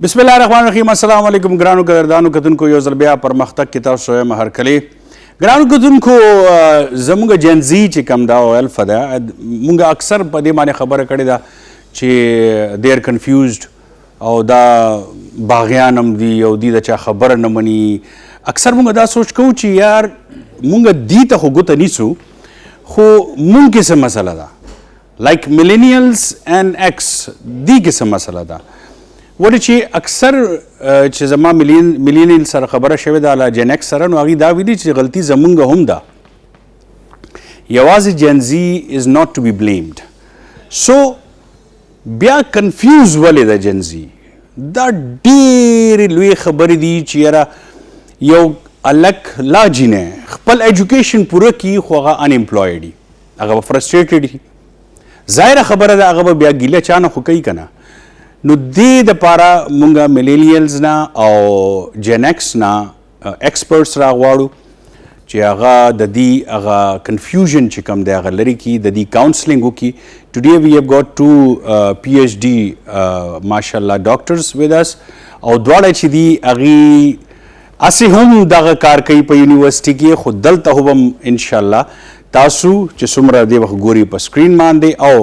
بسم الله الرحمن الرحیم. السلام علیکم ګرانو قدردانو کتونکو، یو ځل بیا پرمختګ کې تاسو یم هرکلی. ګرانو کتونکو، زموږ جنزي چې کوم دا او الفا ده، موږ اکثر په دې باندې خبره کړې ده چې دیر کنفیوزډ او دا باغیان هم دي او دوی د چا خبره نه مني. اکثر موږ دا سوچ کوو چې یار موږ دې ته خو ګوته نیسو، خو موږ کې څه مسله ده، لایک ملینیلز اینڈ ایکس دې کې څه مسله ده. ولې چې اکثر چې زما ملینیل سره خبره شوې ده له جن ایکس سره، نو هغوی دا ویلي چې غلطي زمونږ هم ده. یوازې جنزي از ناٹ ټو بی بلیمډ. سو بیا کنفیوز ولې ده جنزي؟ دا ډېرې لوی خبرې دي چې یاره یو الک لا جینی خپل ایجوکیشن پوره کړي خو هغه انامپلویډ وي، هغه به فرسټریټډ وي. ظاهره خبره ده هغه به بیا ګیله چانه خو کوي که نه. نو دې دپاره مونږ ملیلیلز نه او جن ایکس نه ایکسپرټس راغواړو چې هغه د دې هغه کنفیوژن چې کوم دی هغه لرې کړي، د دې کاونسلنګ وکړي. ټوډے وی هیو ګاٹ ټو پی ایچ ډي ماشاءالله ډاکټرز ود اس، او دواړه چې دي هغوی هسې هم دغه کار کوي په یونیورسټي کې، خو دلته هم انشاءالله تاسو چې څومره دې وخت ګوري په سکرین باندې او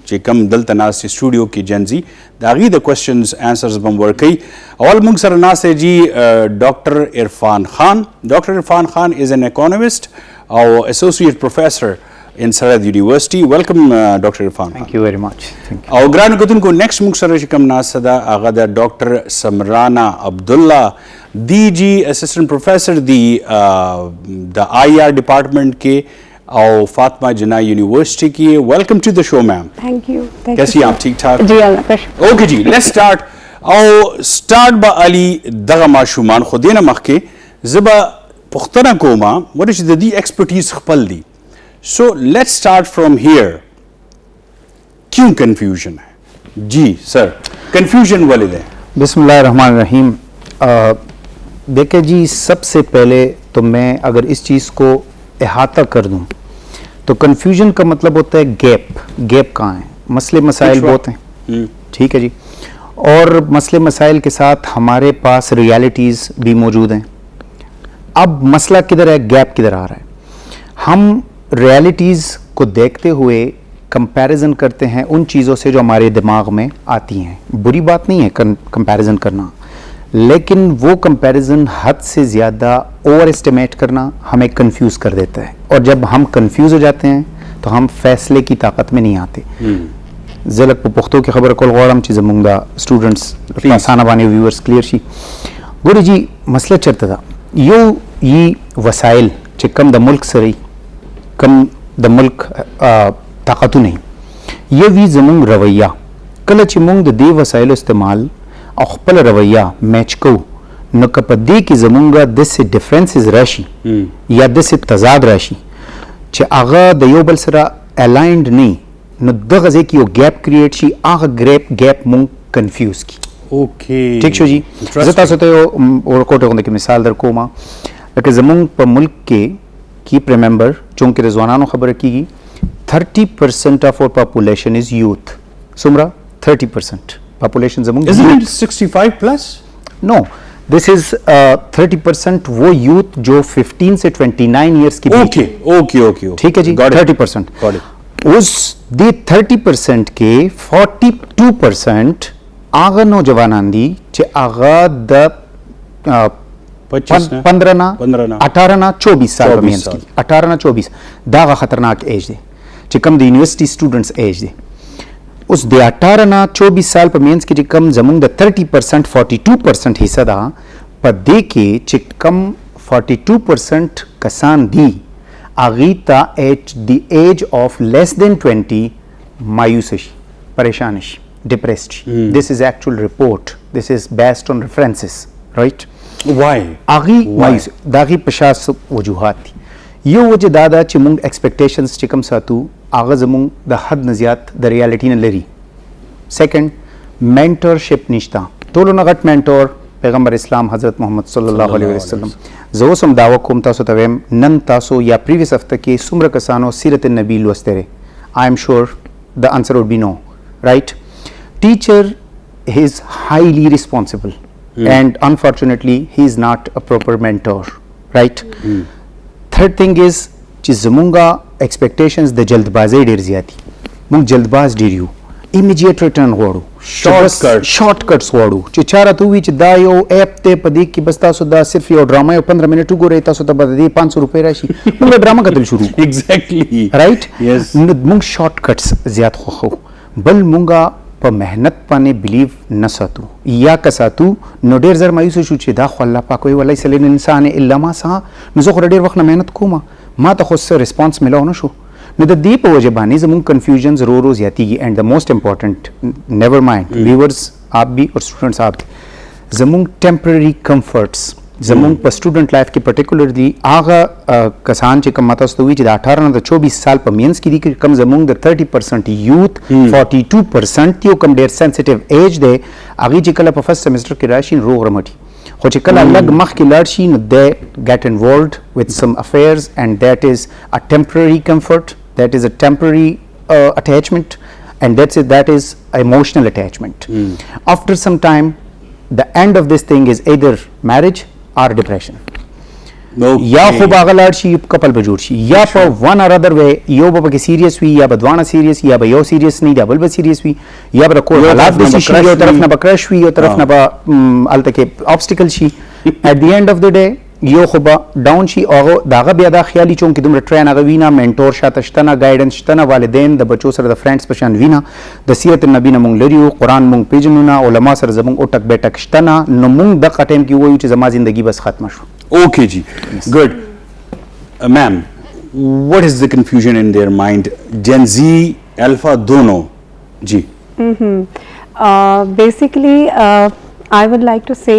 چې کوم دلته ناست سټوډیو کې جنزي د هغوی د کوشچنز انسرز به م ورکوي. اول موږ سره ناست دی جی doctor Irfan Khan. Doctor Irfan Khan is an economist او associate professor in Sarhad university. Welcome doctor Irfan Khan. Thank you very much. او ګرانو کتونکو، نیکسٹ موږ سره چې کوم ناسته ده هغه د ډاکټر سمرانه عبدالله دی جی اسسٹنٹ پروفیسر دی د آئی آر ڈپارٹمنٹ کې او فاطمہ جناح یونیورسٹی کی. Welcome to the show ma'am. Thank you. کیسی آپ؟ ٹھیک ٹھاک؟ جی اللہ کا شکر. اوکے جی، لیٹس سٹارٹ. او سٹارٹ با علی دغه ماشومان خو دې نه مخکې زه به پوښتنه کوم ولې چې د دې ایکسپرټیز خپل دي. So let's start from here. کیوں کنفیوژن ہے؟ جی سر، کنفیوژن ولې ده؟ بسم اللہ الرحمن الرحیم. دیکھیں جی، سب سے پہلے تو میں اگر اس چیز کو احاطہ کر دوں تو کنفیوژن کا مطلب ہوتا ہے گیپ کہاں ہے. مسئلے مسائل بہت ہیں، ٹھیک ہے جی، اور مسئلے مسائل کے ساتھ ہمارے پاس ریالٹیز بھی موجود ہیں. اب مسئلہ کدھر ہے، گیپ کدھر آ رہا ہے؟ ہم ریالٹیز کو دیکھتے ہوئے کمپیریزن کرتے ہیں ان چیزوں سے جو ہمارے دماغ میں آتی ہیں. بری بات نہیں ہے کمپیریزن کرنا، لیکن وہ کمپیریزن حد سے زیادہ اوور اسٹیمیٹ کرنا ہمیں کنفیوز کر دیتا ہے، اور جب ہم کنفیوز ہو جاتے ہیں تو ہم فیصلے کی طاقت میں نہیں آتے. زلک په پښتو کې خبره کول غواړم چې زموږ د سټوډنټس آسانه باندې ویورز کلیر شي. ګورئ جی، مسله چېرته ده؟ یو یي وسایل چې کم د ملک سره کم د ملک طاقتونه یو وي زموږ رویه. کله چې موږ د دې وسایلو استعمال او خپل رویه میچ کوو، نو که په دې کې زموږ داسې ډفرنسز راشي یا داسې تضاد راشي چې هغه د یو بل سره الائنډ نه، نو دغه ځای کې یو گیپ کریټ شي، هغه گیپ مونږ کنفیوز کی. اوکې، ٹھیک شو جی. زه تاسو ته یو ورکوټ غوندې کې مثال در کوم. لکه زمونږ په ملک کې کیپ ریممبر، چونکې د ځوانانو خبره کیږي، 30% of our population is youth. څومره؟ 30% population زمونږ. Isn't it 65 plus? No, this is 30% وہ youth جو 15 سے 29 years کی. اوکے ٹھیک ہے جی، 30%. اس دی 30% کے 42% آغا نوجوانان دی چھ آغا دا 15 نا 18 نا 24 سال پمینس کی. 18 نا 24 دا آغا خطرناک ایج دے چھ کم دی یونیورسٹی سٹوڈنٹس ایج دے. اس دے 18 نا 24 سال پمینس کی چھ کم زمونگ دا 30% 42% حصہ دا پا دے کے چھ کم 42% کسان دی آغیتا at the age of less than 20 مایوس شي، پریشان شي، ڈپریسڈ شي. This is actual report, this is based on references, right? وائی آغی مایوس داغی پشاس وجوہات دي. یو وجه دا ده چې مونږ ایکسپیکټیشنز چې کوم ساتو هغه زمونږ د حد نه زیات د ریالټي نه لري. سیکنډ، مینټورشپ نشته. ټولو نه غټ مینټور پیغمبر اسلام حضرت محمد صلی الله علیه وسلم. زه اوس هم دعوه کوم تاسو ته ویم، نن تاسو یا پریویس هفته کې څومره کسانو سیرت النبی لوستی دی؟ I am sure the answer would be no, right? Teacher he is highly responsible and unfortunately he is not a proper mentor, right? Third thing is چې زمونږه expectations د جلدبازۍ ډېر زیات دي. موږ جلدباز ډېر یو، immediate return غواړو، shortcuts غواړو چې چا راته ووایي چې دا you app دی په دې کې بس تاسو دا صرف یو ډرامه یو 15 منټ وګورئ تاسو ته به د دې 500 روپۍ راشي، موږ ډرامه کتل شروع exactly رائټ. yes موږ شارټ کټس زیات خوښو، بل مونږه په مهنت باندې بلیو نه ساتو، یا که ساتو نو ډېر زر مایوسه شو چې دا خو الله پاک وایي ولیس للانسان الا ما سعى، نو زه خو ډېر وخت نه مهنت کوم ما ته خو څه ریسپانس ملاو نه شو. نو د دې په وجه باندې زموږ کنفیوژنز رو زیاتیږي. And the most important never mind viewers آپ بھی اور اسٹوڈنٹس آپ بھی، زموږ ٹیمپرری کمفرټس زموږ په سټوډنټ لایف کې پرټیکولرلی هغه کسان چې کوم تاسو ته وی چې د 18 نه د 24 سال په مینس کې دي کم زموږ د 30% یوت 42% یو کم ډیر سنسټیو ایج دی، هغه چې کله په فرست سیمستر کې راشي روغ رمټي، خو چې کله لږ مخکې لاړ شي نو they get involved with some affairs and that is a temporary comfort, that is a temporary attachment and that is emotional attachment. After some time the end of this thing is either marriage or depression. یا خو به هغه لاړ شي کپل به جوړ شي، یا په one اور ادر وے یو به پکې سیریس وي یا به دواړه سیریس، یا به یو سیریس نه دی بل به سیریس وي، یا به کور حالات داسې شي یو طرف نه به کرش وي یو طرف نه به هلته کې obstacle شي. at the end of the day you خو به ډاون شي او د هغه بیا دا خیالي چونکې دومره ټرین هغه وینه مینټور شاته شته نه، گایډنس شته نه، والدین د بچو سره د فرینډس په شان وینه، د سیرت النبي نه مونږ لري یو، قرآن مونږ پیژنو نه، علما سره زمونږ اټک بیټک شته نه، نو مونږ دغه ټایم کې وایو چې زما زندگی بس ختمه شو. okay ji good ma'am what is the confusion in their mind Gen Z alpha dono ji basically I would like to say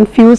confuse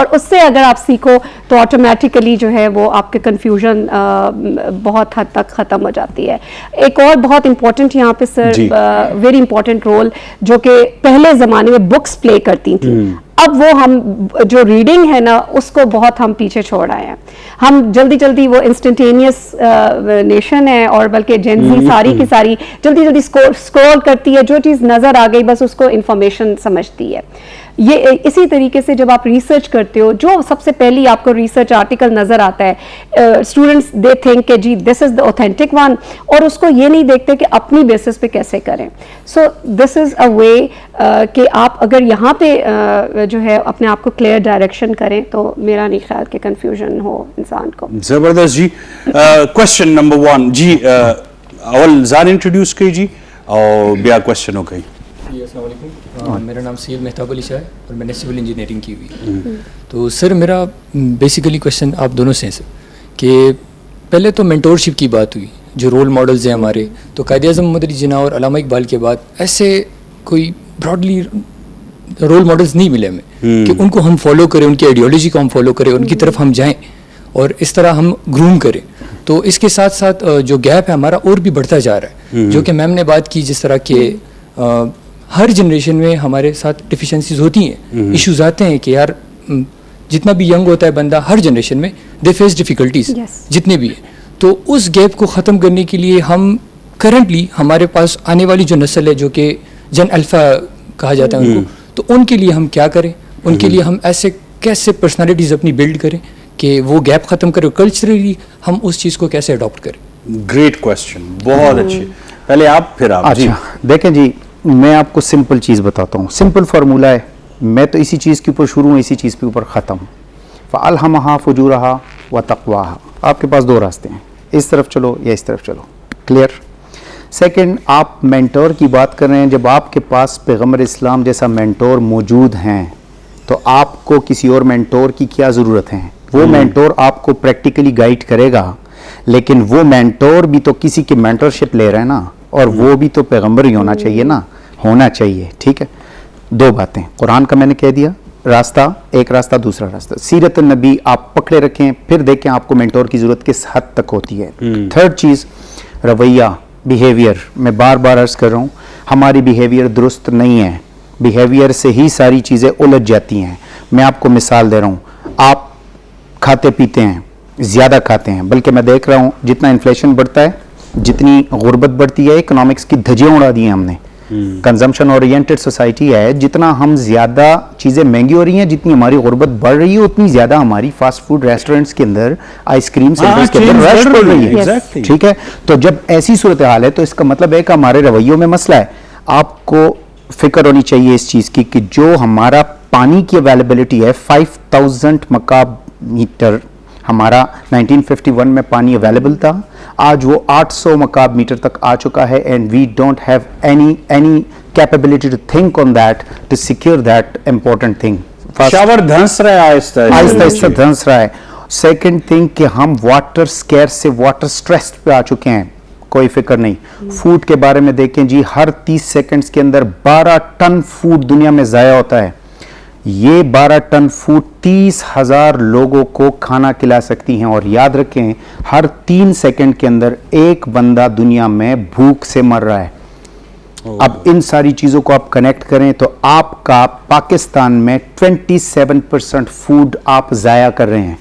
اور اس سے اگر آپ سیکھو تو آٹومیٹیکلی جو ہے وہ آپ کے کنفیوژن بہت حد تک ختم ہو جاتی ہے. ایک اور بہت امپورٹنٹ یہاں پہ سر ویری امپورٹنٹ رول جو کہ پہلے زمانے میں بکس پلے کرتی تھیں, اب وہ ہم جو ریڈنگ ہے نا اس کو بہت ہم پیچھے چھوڑ آئے ہیں. ہم جلدی جلدی وہ انسٹنٹینیس نیشن ہے, اور بلکہ جنزی ساری کی ساری جلدی جلدی اسکرول کرتی ہے, جو چیز نظر آ گئی بس اس کو انفارمیشن سمجھتی ہے. یہ اسی طریقے سے جب آپ ریسرچ کرتے ہو, جو سب سے پہلی آپ کو ریسرچ آرٹیکل نظر آتا ہے, اسٹوڈنٹس دے تھنک کہ جی دس از دا اوتھینٹک ون, اور اس کو یہ نہیں دیکھتے کہ اپنی بیسس پہ کیسے کریں. سو دس از اے وے کہ آپ اگر یہاں پہ جو ہے اپنے آپ کو کلیئر ڈائریکشن کریں تو میرا نہیں خیال کہ کنفیوژن ہو انسان کو. زبردست جی. کوشچن نمبر 1 جی, اول ځان انٹروڈیوس کړئ جی او بیا کوشچن وکړئ. جی السلام علیکم, میرا نام سید مہتاب علی شاہ ہے اور میں نے سول انجینئرنگ کی ہوئی. تو سر میرا بیسیکلی کویشچن آپ دونوں سے ہے سر, کہ پہلے تو مینٹورشپ کی بات ہوئی, جو رول ماڈلز ہیں ہمارے, تو قائد اعظم محمد علی جناح اور علامہ اقبال کے بعد ایسے کوئی براڈلی رول ماڈلز نہیں ملے ہمیں کہ ان کو ہم فالو کریں, ان کی آئیڈیالوجی کو ہم فالو کریں, ان کی طرف ہم جائیں اور اس طرح ہم گروم کریں. تو اس کے ساتھ ساتھ جو گیپ ہے ہمارا اور بھی بڑھتا جا رہا ہے, جو کہ میم نے بات کی جس طرح کہ ہر جنریشن میں ہمارے ساتھ ڈیفیشنسیز ہوتی ہیں, ایشوز آتے ہیں کہ یار جتنا بھی ینگ ہوتا ہے بندہ ہر جنریشن میں دے فیس ڈیفیکلٹیز جتنے بھی ہیں. تو اس گیپ کو ختم کرنے کے لیے ہم کرنٹلی ہمارے پاس آنے والی جو نسل ہے جو کہ جن الفا کہا جاتا ہے ان کو, تو ان کے لیے ہم کیا کریں, ان کے لیے ہم ایسے کیسے پرسنالٹیز اپنی بلڈ کریں کہ وہ گیپ ختم کریں, کلچرلی ہم اس چیز کو کیسے اڈاپٹ کریں. گریٹ کوشچن, بہت اچھے. پہلے آپ پھر آپ. اچھا دیکھیں جی, میں آپ کو سمپل چیز بتاتا ہوں, سمپل فارمولہ ہے, میں تو اسی چیز کے اوپر شروع ہوں, اسی چیز کے اوپر ختم ہوں. فَأَلْهَمَهَا فُجُورَهَا وَتَقْوَاهَا. آپ کے پاس دو راستے ہیں, اس طرف چلو یا اس طرف چلو. کلیئر. سیکنڈ, آپ مینٹور کی بات کر رہے ہیں, جب آپ کے پاس پیغمبر اسلام جیسا مینٹور موجود ہیں تو آپ کو کسی اور مینٹور کی کیا ضرورت ہے. وہ مینٹور آپ کو پریکٹیکلی گائیڈ کرے گا, لیکن وہ مینٹور بھی تو کسی کی مینٹورشپ لے رہے ہیں نا, اور وہ بھی تو پیغمبر ہی ہونا چاہیے نا, ہونا چاہیے. ٹھیک ہے, دو باتیں, قرآن کا میں نے کہہ دیا راستہ, ایک راستہ, دوسرا راستہ سیرت النبی آپ پکڑے رکھیں, پھر دیکھیں آپ کو مینٹور کی ضرورت کس حد تک ہوتی ہے. تھرڈ چیز رویہ, بیہیویئر. میں بار بار عرض کر رہا ہوں, ہماری بیہیویئر درست نہیں ہے, بیہیویئر سے ہی ساری چیزیں الجھ جاتی ہیں. میں آپ کو مثال دے رہا ہوں, آپ کھاتے پیتے ہیں, زیادہ کھاتے ہیں, بلکہ میں دیکھ رہا ہوں جتنا انفلیشن بڑھتا ہے, جتنی غربت بڑھتی ہے, اکنامکس کی دھجیاں اڑا دی ہیں ہم نے. کنزمپشن اورینٹڈ سوسائٹی ہے, جتنا ہم زیادہ چیزیں مہنگی ہو رہی ہیں, جتنی ہماری غربت بڑھ رہی ہے, اتنی زیادہ ہماری فاسٹ فوڈ ریسٹورنٹس کے اندر, آئس کریم سینٹرز کے اندر رش بڑھ رہی ہے. ٹھیک ہے, تو جب ایسی صورتحال ہے تو اس کا مطلب ہے کہ ہمارے رویوں میں مسئلہ ہے. آپ کو فکر ہونی چاہیے اس چیز کی کہ جو ہمارا پانی کی اویلیبلٹی ہے 5000 مکعب میٹر, ہمارا 1951 میں پانی اویلیبل تھا, آج وہ 800 مکعب میٹر تک آ چکا ہے, and we don't have any capability to think on that, to secure that important thing. شاور دھنس رہا ہے, آہستہ آہستہ دھنس رہا ہے. سیکنڈ تھنگ کہ ہم واٹر اسکیئر سے واٹر اسٹریس پہ آ چکے ہیں, کوئی فکر نہیں. فوڈ کے بارے میں دیکھیں جی, ہر 30 سیکنڈز کے اندر 12 ٹن فوڈ دنیا میں ضائع ہوتا ہے. یہ 12 ٹن فوڈ 30,000 لوگوں کو کھانا کھلا سکتی ہیں, اور یاد رکھیں ہر 3 سیکنڈ کے اندر ایک بندہ دنیا میں بھوک سے مر رہا ہے. اب ان ساری چیزوں کو آپ کنیکٹ کریں تو آپ کا پاکستان میں 27% فوڈ آپ ضائع کر رہے ہیں.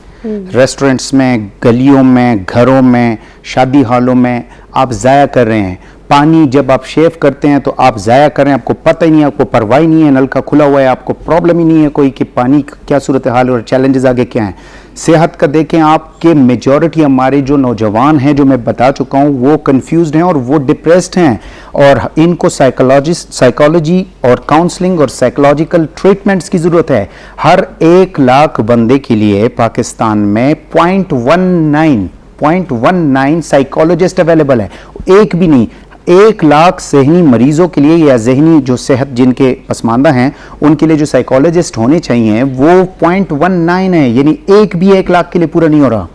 ریسٹورنٹس میں, گلیوں میں, گھروں میں, شادی ہالوں میں آپ ضائع کر رہے ہیں. پانی جب آپ شیو کرتے ہیں تو آپ ضائع کر رہے ہیں, آپ کو پتہ ہی نہیں ہے, آپ کو پرواہ ہی نہیں ہے, نل کا کھلا ہوا ہے, آپ کو پرابلم ہی نہیں ہے کوئی کہ پانی کیا صورتحال اور چیلنجز آگے کیا ہیں. صحت کا دیکھیں آپ کے میجورٹی ہمارے جو نوجوان ہیں, جو میں بتا چکا ہوں, وہ کنفیوزڈ ہیں اور وہ ڈپریسڈ ہیں, اور ان کو سائیکالوجی اور کاؤنسلنگ اور سائیکولوجیکل ٹریٹمنٹس کی ضرورت ہے. ہر 1 لاکھ بندے کے لیے پاکستان میں 0.19 سائیکالوجسٹ اویلیبل ہے, ایک بھی نہیں. 1 لاکھ ذہنی مریضوں کے لیے یا ذہنی جو صحت جن کے پسماندہ ہیں ان کے لیے جو سائیکالوجسٹ ہونے چاہیے وہ 0.19 ہے, یعنی ایک بھی 1 لاکھ کے لیے پورا نہیں ہو رہا.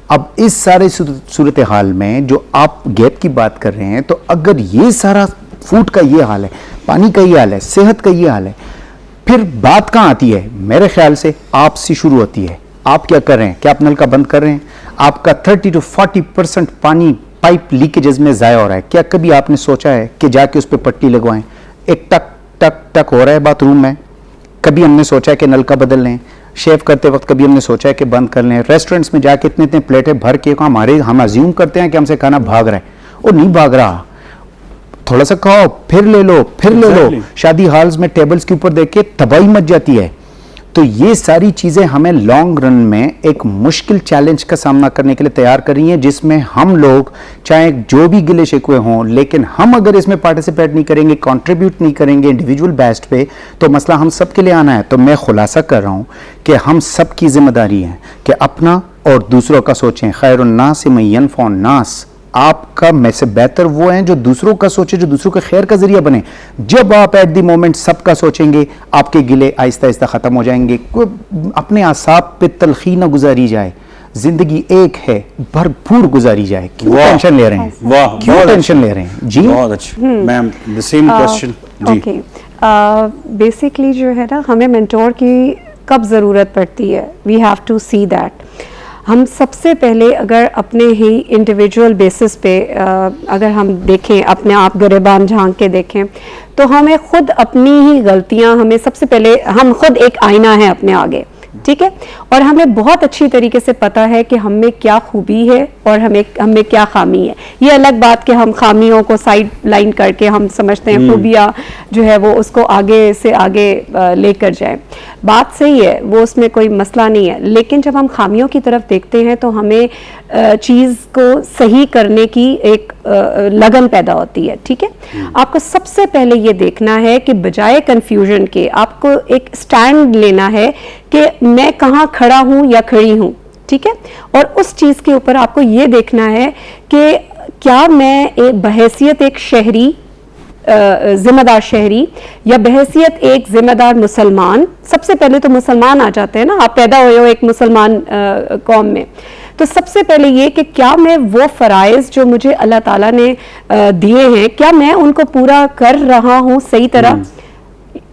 اب اس سارے صورتحال میں جو آپ گیپ کی بات کر رہے ہیں, تو اگر یہ سارا فوڈ کا یہ حال ہے, پانی کا یہ حال ہے, صحت کا یہ حال ہے, پھر بات کہاں آتی ہے؟ میرے خیال سے آپ سے شروع ہوتی ہے. آپ کیا کر رہے ہیں؟ کیا آپ نل کا بند کر رہے ہیں؟ آپ کا 30 to 40% پانی پائپ لیکیجز میں ضائع ہو رہا ہے. کیا کبھی آپ نے سوچا ہے کہ جا کے اس پہ پٹی لگوائیں؟ ایک ٹک ٹک ٹک ہو رہا ہے باتھ روم میں, کبھی ہم نے سوچا ہے کہ نل کا بدل لیں؟ شیو کرتے وقت کبھی ہم نے سوچا ہے کہ بند کر لیں؟ ریسٹورنٹس میں جا کے اتنے پلیٹیں بھر کے ہم ازیوم کرتے ہیں کہ ہم سے کھانا بھاگ رہا ہے. وہ نہیں بھاگ رہا, تھوڑا سا کھاؤ پھر لے لو پھر لے لو. شادی ہالز میں ٹیبلز کے اوپر دیکھ کے تباہی مچ جاتی ہے. تو یہ ساری چیزیں ہمیں لانگ رن میں ایک مشکل چیلنج کا سامنا کرنے کے لیے تیار کر رہی ہیں, جس میں ہم لوگ چاہے جو بھی گلے شکوے ہوں, لیکن ہم اگر اس میں پارٹیسپیٹ نہیں کریں گے, کنٹریبیوٹ نہیں کریں گے انڈیویجول بیسڈ پہ, تو مسئلہ ہم سب کے لیے آنا ہے. تو میں خلاصہ کر رہا ہوں کہ ہم سب کی ذمہ داری ہے کہ اپنا اور دوسروں کا سوچیں. خیر الناس من ینفع الناس, آپ کا میں سے بہتر وہ ہیں جو دوسروں کا سوچے, جو دوسروں کے خیر کا ذریعہ بنے. جب آپ ایٹ دی مومنٹ سب کا سوچیں گے, آپ کے گلے آہستہ آہستہ ختم ہو جائیں گے. اپنے اعصاب پہ تلخی نہ گزاری جائے, زندگی ایک ہے, بھرپور گزاری جائے. کیوں ٹینشن لے رہے ہیں؟ واہ, کیوں ٹینشن لے رہے ہیں جی؟ بہت اچھا میم, the same question. جی اوکے, بیسکلی جو ہے نا, ہمیں مینٹور کی کب ضرورت پڑتی ہے, we have to see that. ہم سب سے پہلے اگر اپنے ہی انڈیویجول بیسس پہ اگر ہم دیکھیں, اپنے آپ گریبان جھانک کے دیکھیں, تو ہمیں خود اپنی ہی غلطیاں, ہمیں سب سے پہلے ہم خود ایک آئینہ ہے اپنے آگے, ٹھیک ہے, اور ہمیں بہت اچھی طریقے سے پتا ہے کہ ہم میں کیا خوبی ہے اور ہم میں کیا خامی ہے. یہ الگ بات کہ ہم خامیوں کو سائڈ لائن کر کے ہم سمجھتے ہیں خوبیاں جو ہے وہ اس کو آگے سے آگے لے کر جائیں. بات صحیح ہے, وہ اس میں کوئی مسئلہ نہیں ہے, لیکن جب ہم خامیوں کی طرف دیکھتے ہیں تو ہمیں چیز کو صحیح کرنے کی ایک لگن پیدا ہوتی ہے. ٹھیک ہے, آپ کو سب سے پہلے یہ دیکھنا ہے کہ بجائے کنفیوژن کے آپ کو ایک سٹینڈ لینا ہے کہ میں کہاں کھڑا ہوں یا کھڑی ہوں. ٹھیک ہے, اور اس چیز کے اوپر آپ کو یہ دیکھنا ہے کہ کیا میں بحیثیت ایک شہری, ذمہ دار شہری, یا بحیثیت ایک ذمہ دار مسلمان. سب سے پہلے تو مسلمان آ جاتے ہیں نا, آپ پیدا ہوئے ہو ایک مسلمان قوم میں, تو سب سے پہلے یہ کہ کیا میں وہ فرائض جو مجھے اللہ تعالیٰ نے دیے ہیں, کیا میں ان کو پورا کر رہا ہوں صحیح طرح.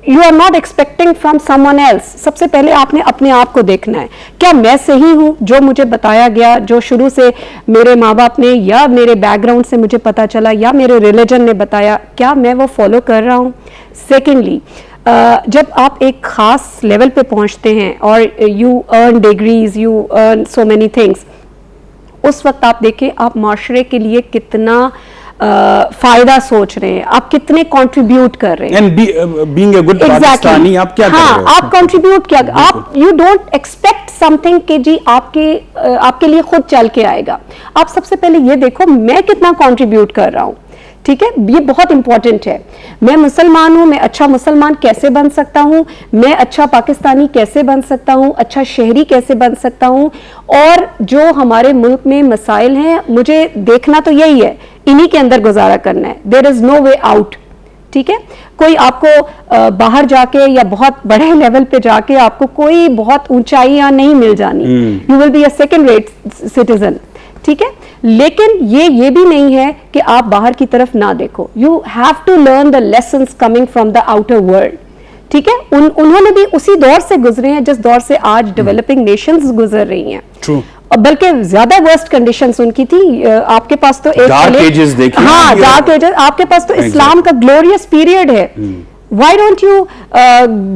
You are not expecting from someone else. سب سے پہلے آپ نے اپنے آپ کو دیکھنا ہے, کیا میں صحیح ہوں, جو مجھے بتایا گیا, جو شروع سے میرے ماں باپ نے یا میرے بیک گراؤنڈ سے مجھے پتا چلا یا میرے ریلیجن نے بتایا, کیا میں وہ فالو کر رہا ہوں. سیکنڈلی, جب آپ ایک خاص لیول پہ پہنچتے ہیں اور you earn degrees, you earn so many things, اس وقت آپ دیکھیں آپ معاشرے کے لیے کتنا فائدہ سوچ رہے ہیں, آپ کتنے کنٹریبیوٹ کر رہے ہیں. being a good پاکستانی آپ کیا کر رہے ہو؟ آپ کنٹریبیوٹ کیا, آپ you don't expect some thing کہ جی آپ کے لیے خود چل کے آئے گا. آپ سب سے پہلے یہ دیکھو میں کتنا کنٹریبیوٹ کر رہا ہوں. ٹھیک ہے, یہ بہت امپورٹنٹ ہے. میں مسلمان ہوں, میں اچھا مسلمان کیسے بن سکتا ہوں, میں اچھا پاکستانی کیسے بن سکتا ہوں, اچھا شہری کیسے بن سکتا ہوں, اور جو ہمارے ملک میں مسائل ہیں مجھے دیکھنا تو یہی ہے, انہی کے اندر گزارا کرنا ہے. دیر از نو وے آؤٹ. ٹھیک ہے, کوئی آپ کو باہر جا کے یا بہت بڑے لیول پہ جا کے آپ کو کوئی بہت اونچائیاں نہیں مل جانی. You will be a second rate citizen. ٹھیک ہے, لیکن یہ بھی نہیں ہے کہ آپ باہر کی طرف نہ دیکھو. You have to learn the lessons coming from the outer world. ٹھیک ہے, انہوں نے بھی اسی دور سے گزرے ہیں جس دور سے آج ڈیولپنگ نیشنز گزر رہی ہیں. True. بلکہ زیادہ ورسٹ کنڈیشنز ان کی تھی. آپ کے پاس تو ایک ڈارک ایجز دیکھیں. ہاں, ڈارک ایجز. آپ کے پاس تو اسلام کا گلوریس پیریڈ ہے. Why don't you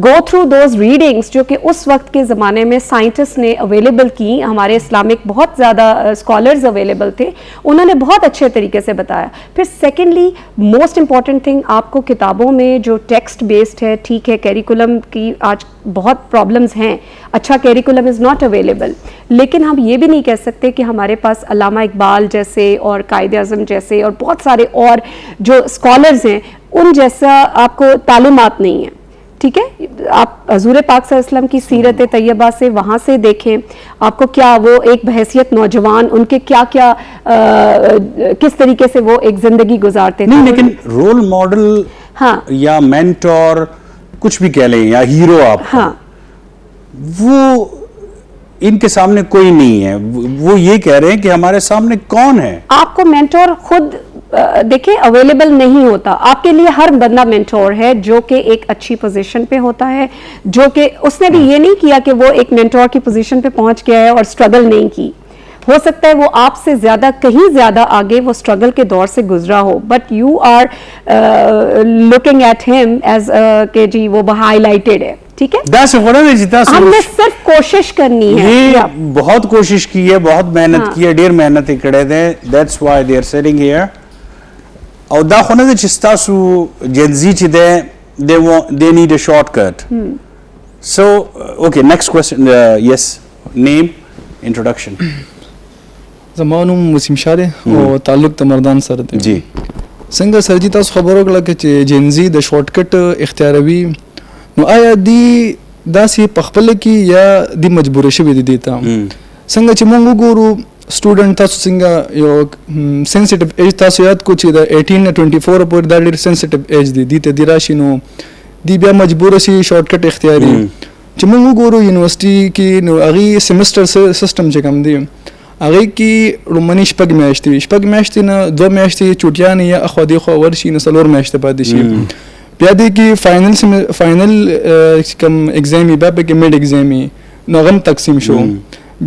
go through those readings جو کہ اس وقت کے زمانے میں سائنٹسٹ نے اویلیبل کی, ہمارے اسلامک بہت زیادہ اسکالرز اویلیبل تھے, انہوں نے بہت اچھے طریقے سے بتایا. پھر سیکنڈلی موسٹ امپورٹنٹ تھنگ, آپ کو کتابوں میں جو ٹیکسٹ بیسڈ ہے, ٹھیک ہے, کیریکولم کی آج بہت پرابلمز ہیں, اچھا کیریکولم از ناٹ اویلیبل, لیکن ہم یہ بھی نہیں کہہ سکتے کہ ہمارے پاس علامہ اقبال جیسے اور قائد اعظم جیسے اور بہت سارے اور جو اسکالرز ہیں ان جیسا آپ کو تعلیمات نہیں ہیں. ٹھیک ہے, آپ حضور پاک صلی اللہ علیہ وسلم کی سیرت طیبہ سے وہاں سے دیکھیں آپ کو کیا وہ ایک بحیثیت نوجوان ان کے کیا کیا کس طریقے سے وہ ایک زندگی گزارتے تھے. نہیں, لیکن رول ماڈل یا مینٹور کچھ بھی کہہ لیں یا ہیرو آپ, ہاں, وہ ان کے سامنے کوئی نہیں ہے. وہ یہ کہہ رہے ہیں کہ ہمارے سامنے کون ہے. آپ کو مینٹور خود دیکھیں اویلیبل نہیں ہوتا. آپ کے لیے ہر بندہ مینٹور ہے جو کہ ایک اچھی پوزیشن پہ ہوتا ہے, جو کہ اس نے بھی یہ نہیں کیا کہ وہ ایک مینٹور کی پوزیشن پہ پہنچ گیا ہے اور اسٹرگل نہیں کی. ہو سکتا ہے وہ آپ سے زیادہ کہیں زیادہ آگے وہ اسٹرگل کے دور سے گزرا ہو, but you are looking at him as کہ جی وہ ہائی لائٹڈ ہے. ٹھیک ہے, ہم نے صرف کوشش کرنی ہے. یہ بہت کوشش کی ہے, بہت محنت کی ہے, ډیر محنت کړې ده. That's why they are sitting here. او دا خو نه ده چې ستاسو جنزي چې ده they need a shortcut. So okay, next question. Yes, name, introduction. زما نوم وسیم شاه دی او تعلق د مردان سره دی. جی څنګه سر جی تاسو خبرو کړه چې جنزي د شارټ کټ اختیاروي, نو آیا دی داسې په خپل کې یا دی مجبور شوی دی ته څنګه چې موږ وګورو سټوډنټ تاسو څنګه یو سنسټیو ایج تاسو یاد کو چې د 18 نه 24 پورې دا ډېر سنسټیو ایج دی ته دی راشي نو دی بیا مجبور شي شارټ کټ اختیاري. چې موږ وګورو یونیورسيټي کې نو هغه سیمستر سیستم چې کوم دی هغه کې رومنی شپږ میاشتې نه 2 میاشتې چوټیان یا اخو دی خو ورشي نو 4 میاشتې پاتې شي. بیا دی کې فائنل کوم ایگزام بیا په کې میډ ایگزام نو غم تقسیم شو.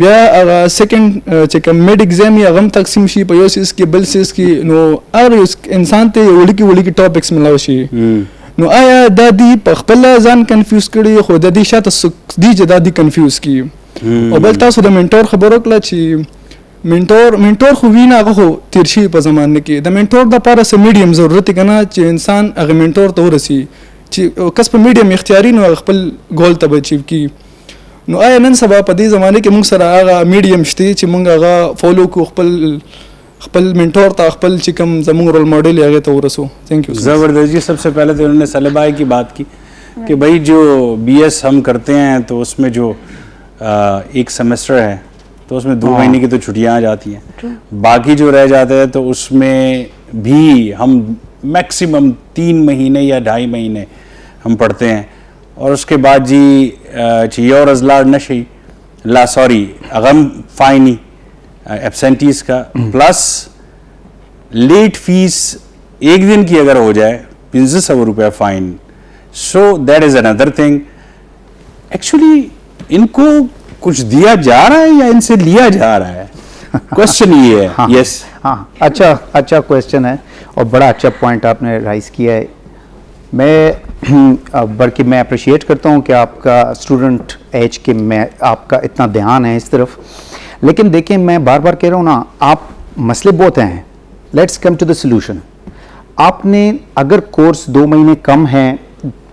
بیا هغه سیکنډ چې کوم میډ ایگزام هغه تقسیم شي په یو سیس کې بل سیس کې نو هر انسان ته وړي ټاپکس ملاوي شي. نو آیا دا دی په خپل ځان کنفیوز کړي خو د دې شاته دی چې دا دی کنفیوز کی او بل تاسو د منټور خبرو کړه چې منټور خو وینا هغه خو تیر شي په زمانه کې د منټور د لپاره سم میډیم ضرورت کنه چې انسان هغه منټور ته ورسي چې کس په میډیم اختیاري نو خپل ګول ته اچیو کی. نو آیا نن سبا په دې زمانه کې موږ سره هغه میډیم شته چې موږ هغه فالو کو خپل منٹور تا خپل چکم زمون رول ماڈل ہے تو رسو. Thank you. زبردست جی. سب سے پہلے تو انہوں نے صلبائی کی بات کی کہ بھائی جو بی ایس ہم کرتے ہیں تو اس میں جو ایک سیمسٹر ہے تو اس میں 2 مہینے کی تو چھٹیاں آ جاتی ہیں, باقی جو رہ جاتے ہیں تو اس میں بھی ہم میکسیمم 3 مہینے یا 2.5 مہینے ہم پڑھتے ہیں. اور اس کے بعد جی چیور ازلار نشی لا سوری اغم فائنی ایبسینٹیز کا پلس لیٹ فیس ایک دن کی اگر ہو جائے 500 روپیہ fine. So that is another thing. Actually ان کو کچھ دیا جا رہا ہے یا ان سے لیا جا رہا ہے, کوشچن یہ ہے. یس ہاں اچھا کوشچن ہے اور بڑا اچھا پوائنٹ آپ نے رائز کیا ہے. میں بلکہ میں اپریشیٹ کرتا ہوں کہ آپ کا اسٹوڈنٹ ایج کے میں آپ کا اتنا دھیان ہے اس طرف. لیکن دیکھیں میں بار بار کہہ رہا ہوں نا, آپ مسئلے بہت ہیں. Let's come to the solution. آپ نے اگر کورس 2 مہینے کم ہیں,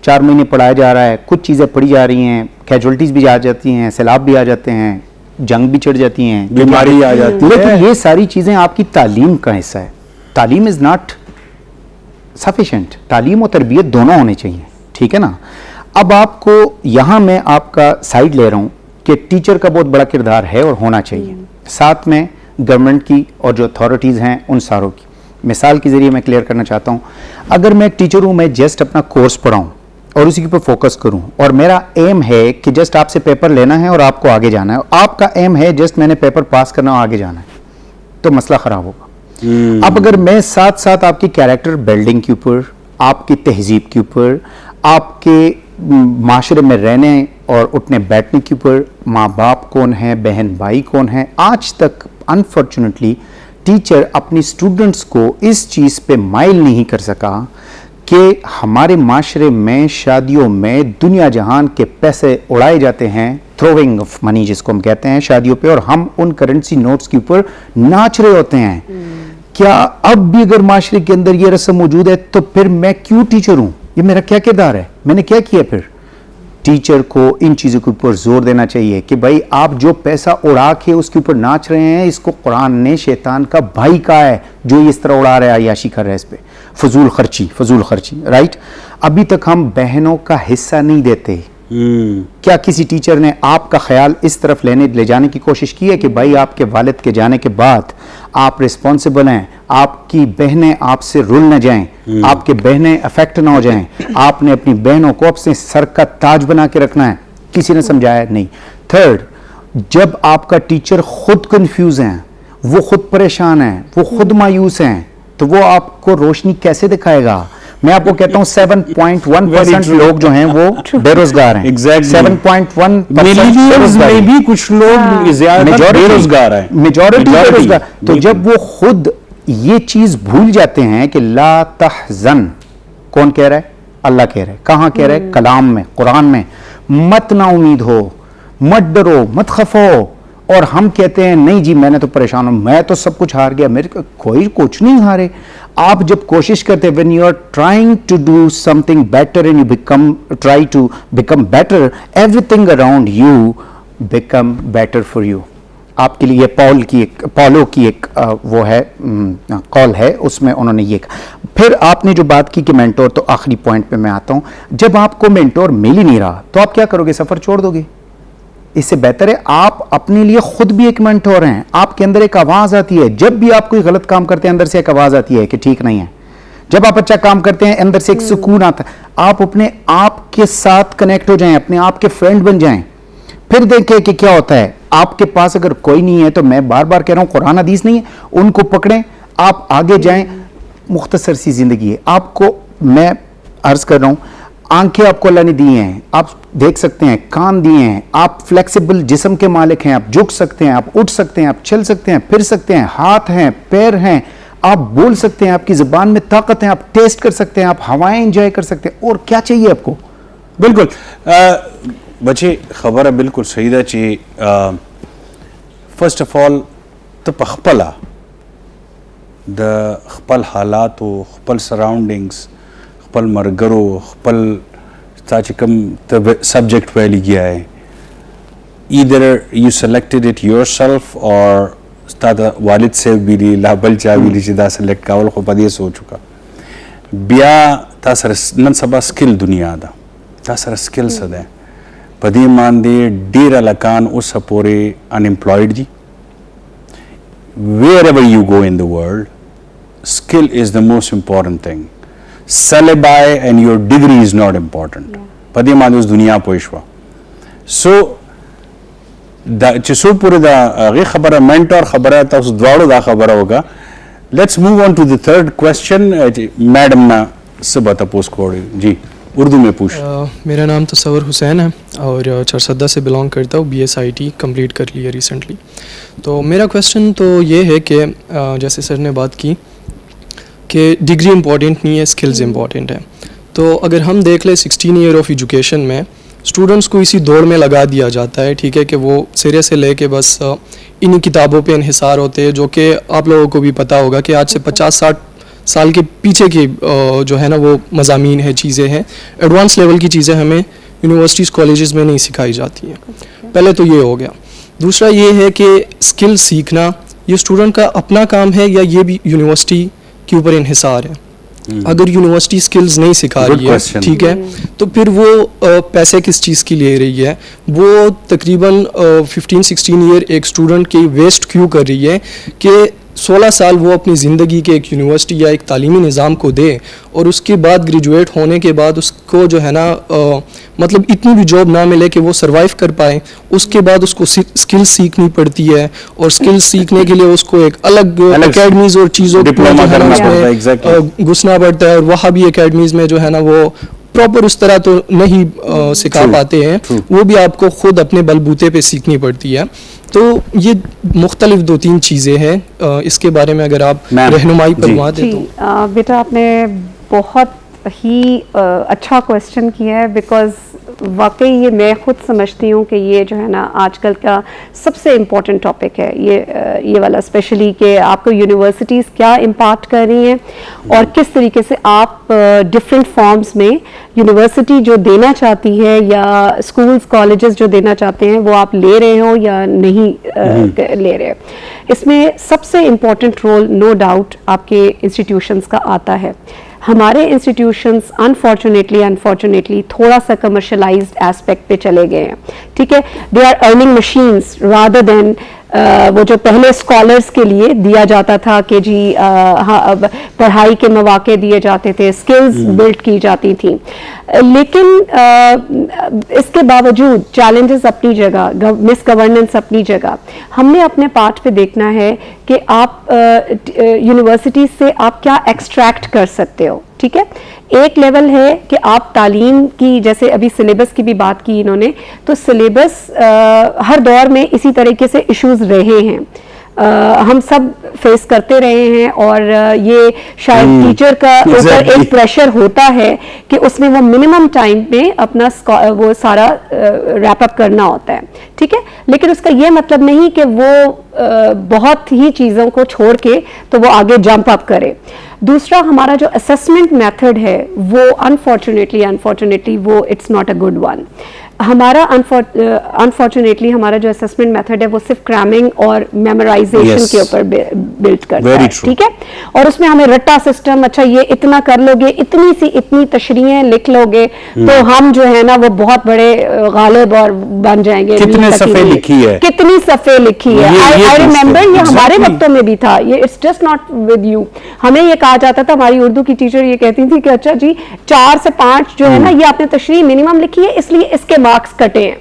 4 مہینے پڑھایا جا رہا ہے, کچھ چیزیں پڑھی جا رہی ہیں, کیجولٹیز بھی آ جاتی ہیں, سیلاب بھی آ جاتے ہیں, جنگ بھی چڑھ جاتی ہیں, بیماری آ جاتی ہے, لیکن یہ ساری چیزیں آپ کی تعلیم کا حصہ ہے. تعلیم از ناٹ سفیشینٹ. تعلیم و تربیت دونوں ہونے چاہیے, ٹھیک ہے نا. اب آپ کو یہاں میں آپ کا سائڈ لے رہا ہوں کہ ٹیچر کا بہت بڑا کردار ہے اور ہونا چاہیے, ساتھ میں گورنمنٹ کی اور جو اتھارٹیز ہیں ان ساروں کی. مثال کے ذریعے میں کلیئر کرنا چاہتا ہوں, اگر میں ایک ٹیچر ہوں, میں جسٹ اپنا کورس پڑھاؤں اور اسی کے اوپر فوکس کروں اور میرا ایم ہے کہ جسٹ آپ سے پیپر لینا ہے اور آپ کو آگے جانا ہے, آپ کا ایم ہے جسٹ میں نے پیپر پاس کرنا اور آگے جانا ہے, تو مسئلہ خراب ہوگا. اب اگر میں ساتھ ساتھ آپ کی کیریکٹر بلڈنگ کے اوپر, آپ کی تہذیب کے اوپر, آپ کے معاشرے میں رہنے اور اٹھنے بیٹھنے کے اوپر, ماں باپ کون ہیں, بہن بھائی کون ہیں, آج تک انفارچونیٹلی ٹیچر اپنی اسٹوڈنٹس کو اس چیز پہ مائل نہیں کر سکا کہ ہمارے معاشرے میں شادیوں میں دنیا جہان کے پیسے اڑائے جاتے ہیں, تھروئنگ آف منی جس کو ہم کہتے ہیں شادیوں پہ, اور ہم ان کرنسی نوٹس کے اوپر ناچ رہے ہوتے ہیں. کیا اب بھی اگر معاشرے کے اندر یہ رسم موجود ہے تو پھر میں کیوں ٹیچر ہوں؟ یہ میرا کیا کردار ہے؟ میں نے کیا کیا؟ پھر ٹیچر کو ان چیزوں کے اوپر زور دینا چاہیے کہ بھائی آپ جو پیسہ اڑا کے اس کے اوپر ناچ رہے ہیں, اس کو قرآن نے شیطان کا بھائی کہا ہے جو اس طرح اڑا رہا ہے, عیاشی کر رہا ہے اس پہ, فضول خرچی, رائٹ. ابھی تک ہم بہنوں کا حصہ نہیں دیتے. کیا کسی ٹیچر نے آپ کا خیال اس طرف لے جانے کی کوشش کی ہے کہ بھائی آپ کے والد کے جانے کے بعد آپ رسپانسبل ہیں, آپ کی بہنیں آپ سے رول نہ جائیں, آپ کے بہنیں افیکٹ نہ ہو جائیں, آپ نے اپنی بہنوں کو اپنے سر کا تاج بنا کے رکھنا ہے؟ کسی نے سمجھایا نہیں. تھرڈ, جب آپ کا ٹیچر خود کنفیوز ہیں, وہ خود پریشان ہیں, وہ خود مایوس ہیں, تو وہ آپ کو روشنی کیسے دکھائے گا؟ میں آپ کو کہتا ہوں 7.1% لوگ جو ہیں وہ بے روزگار ہیں. 7.1% ملینئرز میں بھی کچھ لوگ زیادہ بے روزگار ہیں, میجورٹی بے روزگار. تو جب وہ خود یہ چیز بھول جاتے ہیں کہ لا تحزن, کون کہہ رہا ہے؟ اللہ کہہ رہا ہے. کہاں کہہ رہا ہے؟ کلام میں, قرآن میں. مت نا امید ہو, مت ڈرو, مت خفو. اور ہم کہتے ہیں نہیں جی میں نے تو پریشان ہوں, میں تو سب کچھ ہار گیا. میرے کوئی کچھ نہیں ہارے. آپ جب کوشش کرتے ہیں, when you are trying to do something better and you try to become better, everything around you become better for you. آپ کے لیے پولو کی ایک وہ ہے قول ہے, اس میں انہوں نے یہ کہا. پھر آپ نے جو بات کی کہ مینٹور, تو آخری پوائنٹ پہ میں آتا ہوں. جب آپ کو مینٹور مل ہی نہیں رہا تو آپ کیا کرو گے؟ سفر چھوڑ دو گے؟ اس سے بہتر ہے آپ اپنے لیے خود بھی ایک مینٹور ہیں. آپ کے اندر ایک آواز آتی ہے, جب بھی آپ کوئی غلط کام کرتے ہیں اندر سے ایک آواز آتی ہے کہ ٹھیک نہیں ہے. جب آپ اچھا کام کرتے ہیں اندر سے ایک سکون آتا ہے. آپ اپنے آپ کے ساتھ کنیکٹ ہو جائیں, اپنے آپ کے فرینڈ بن جائیں. پھر دیکھیں کہ کیا ہوتا ہے. آپ کے پاس اگر کوئی نہیں ہے تو میں بار بار کہہ رہا ہوں قرآن حدیث نہیں ہے, ان کو پکڑیں, آپ آگے جائیں. مختصر سی زندگی ہے. آپ کو میں عرض کر رہا ہوں, آنکھیں آپ کو اللہ نے دی ہیں, آپ دیکھ سکتے ہیں, کان دیے ہیں, آپ فلیکسیبل جسم کے مالک ہیں, آپ جھک سکتے ہیں, آپ اٹھ سکتے ہیں, آپ چل سکتے ہیں, پھر سکتے ہیں, ہاتھ ہیں, پیر ہیں, آپ بول سکتے ہیں, آپ کی زبان میں طاقت ہے, آپ ٹیسٹ کر سکتے ہیں, آپ ہوائیں انجوائے کر سکتے ہیں. اور کیا چاہیے آپ کو؟ بالکل بچے خبر بالکل صحیح ده چې فرسٹ اف آل ته په خپله د خپل حالاتو, خپل سراؤنډینګز, خپل مرګرو, خپل تا چې کوم ته سبجیکټ ویلی گیا ہے, either you selected it your self اور ستا د والد صاحب ویلي لا بل چا ویلي چې دا سلیکټ کول, خو په دې سوچ وکړه. بیا تا سره نن سبا سکل دنیا ده, تا سره سکل څه دی, په دې باندې ډېر هلکان اوسه پورې انامپلایډ دي. wherever you go in the world, skill is the most important thing. Syllabi and your degree is not important. په دې باندې اوس دنیا پوه شوه. سو دا چې څو پورې دا هغې خبره مینټور خبره تاسو دواړو دا خبره وکړه. Let's move on to the third question. Madam نا څه به تپوس کوئ جی اردو میں پوچھ. میرا نام تصور حسین ہے اور چرسدہ سے بلانگ کرتا ہوں. B S I T complete کر لی ہے ریسنٹلی. تو میرا کویشچن تو یہ ہے کہ جیسے سر نے بات کی کہ ڈگری امپورٹنٹ نہیں ہے, اسکلز امپورٹنٹ ہے. تو اگر ہم دیکھ لیں 16 ایئر آف ایجوکیشن میں اسٹوڈنٹس کو اسی دوڑ میں لگا دیا جاتا ہے, ٹھیک ہے, کہ وہ سرے سے لے کے بس انہی کتابوں پہ انحصار ہوتے ہیں, جو کہ آپ لوگوں کو بھی پتہ ہوگا کہ آج سے 50-60 سال کے پیچھے کی جو ہے نا وہ مضامین ہیں, چیزیں ہیں, ایڈوانس لیول کی چیزیں ہمیں یونیورسٹیز کالجز میں نہیں سکھائی جاتی ہیں. پہلے تو یہ ہو گیا. دوسرا یہ ہے کہ اسکل سیکھنا یہ اسٹوڈنٹ کا اپنا کام ہے یا یہ بھی یونیورسٹی کے اوپر انحصار ہے. اگر یونیورسٹی اسکلز نہیں سکھا رہی ہے, ٹھیک ہے, تو پھر وہ پیسے کس چیز کی لے رہی ہے؟ وہ تقریباً 15-16 ایئر ایک اسٹوڈنٹ کی ویسٹ کیوں کر رہی ہے کہ 16 سال وہ اپنی زندگی کے ایک یونیورسٹی یا ایک تعلیمی نظام کو دے اور اس کے بعد گریجویٹ ہونے کے بعد اس کو جو ہے نا مطلب اتنی بھی جاب نہ ملے کہ وہ سروائیو کر پائے. اس کے بعد اس کو اسکل سیکھنی پڑتی ہے اور اسکل سیکھنے کے لیے اس کو ایک الگ اکیڈمیز اور چیزوں گھسنا پڑتا ہے, اور وہاں بھی اکیڈمیز میں جو ہے نا وہ پراپر اس طرح تو نہیں سکھا پاتے ہیں, وہ بھی آپ کو خود اپنے بلبوتے پہ سیکھنی پڑتی ہے. تو یہ مختلف 2-3 چیزیں ہیں, اس کے بارے میں اگر آپ رہنمائی فرما دیں تو. بیٹا آپ نے بہت ہی اچھا کویسچن کیا ہے, بیکاز واقعی یہ میں خود سمجھتی ہوں کہ یہ جو ہے نا آج کل کا سب سے امپورٹنٹ ٹاپک ہے یہ والا, اسپیشلی کہ آپ کو یونیورسٹیز کیا امپارٹ کر رہی ہیں اور کس طریقے سے آپ ڈفرینٹ فارمز میں یونیورسٹی جو دینا چاہتی ہے یا اسکولز کالجز جو دینا چاہتے ہیں وہ آپ لے رہے ہو یا نہیں لے رہے. اس میں سب سے امپورٹنٹ رول نو ڈاؤٹ آپ کے انسٹیٹیوشنز کا آتا ہے. ہمارے انسٹیٹیوشنز انفارچونیٹلی تھوڑا سا کمرشلائزڈ ایسپیکٹ پہ چلے گئے ہیں, ٹھیک ہے. They are earning machines rather than وہ جو پہلے اسکالرس کے لیے دیا جاتا تھا کہ جی پڑھائی کے مواقع دیے جاتے تھے, اسکلز بلڈ کی جاتی تھیں. لیکن اس کے باوجود چیلنجز اپنی جگہ، مس گورننس اپنی جگہ، ہم نے اپنے پارٹ پہ دیکھنا ہے کہ آپ یونیورسٹی سے آپ کیا ایکسٹریکٹ کر سکتے ہو. ٹھیک ہے، ایک لیول ہے کہ آپ تعلیم کی، جیسے ابھی سلیبس کی بھی بات کی انہوں نے، تو سلیبس ہر دور میں اسی طریقے سے ایشوز رہے ہیں، ہم سب فیس کرتے رہے ہیں، اور یہ شاید ٹیچر کا اوپر ایک پریشر ہوتا ہے کہ اس میں وہ منیمم ٹائم میں اپنا وہ سارا ریپ اپ کرنا ہوتا ہے. ٹھیک ہے، لیکن اس کا یہ مطلب نہیں کہ وہ بہت ہی چیزوں کو چھوڑ کے تو وہ آگے جمپ اپ کرے. دوسرا، ہمارا جو اسیسمنٹ میتھڈ ہے وہ انفارچونیٹلی وہ it's not a good one. ہمارا انفارچونیٹلی ہمارا جو اسیسمنٹ میتھڈ ہے وہ صرف کریمنگ اور میمورائزیشن کے اوپر بلڈ کرتا ہے. ٹھیک ہے، اور اس میں ہمیں رٹا سسٹم، اچھا یہ اتنا کر لو گے، اتنی تشریحیں لکھ لو گے تو ہم جو ہے نا وہ بہت بڑے غالب اور بن جائیں گے. کتنے صفحے لکھی ہے، کتنی صفحے لکھی ہے. آئی ریمبر یہ ہمارے وقتوں میں بھی تھا، یہ it's just not with you. ہمیں یہ کہا جاتا تھا، ہماری اردو کی ٹیچر یہ کہتی تھی کہ اچھا جی 4 سے 5 جو ہے نا یہ آپ نے تشریح منیمم لکھی ہے، اس لیے اس کے مارکس کٹے ہیں.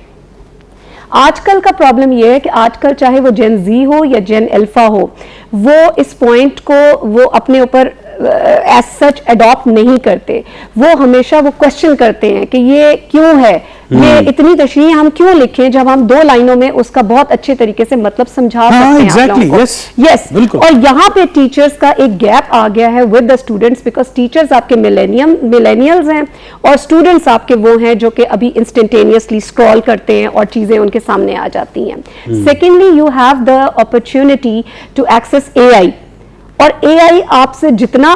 آج کل کا پرابلم یہ ہے کہ آج کل چاہے وہ جین زی ہو یا جین الفا ہو، وہ اس پوائنٹ کو وہ اپنے اوپر ایز سچ اڈاپٹ نہیں کرتے. وہ ہمیشہ وہ کوشچن کرتے ہیں کہ یہ کیوں ہے، یہ اتنی تشریح ہم کیوں لکھیں جب ہم 2 لائنوں میں اس کا بہت اچھے طریقے سے مطلب سمجھا سکتے ہیں آپ لوگوں کو. یس، اور یہاں پہ ٹیچرز کا ایک گیپ آ گیا ہے with the students, because teachers آپ کے ملینیلز ہیں اور اسٹوڈنٹس آپ کے وہ ہیں جو کہ ابھی انسٹنٹینیسلی اسکرول کرتے ہیں اور چیزیں ان کے سامنے آ جاتی ہیں. Secondly, you have the opportunity to access A I, اور اے آئی آپ سے جتنا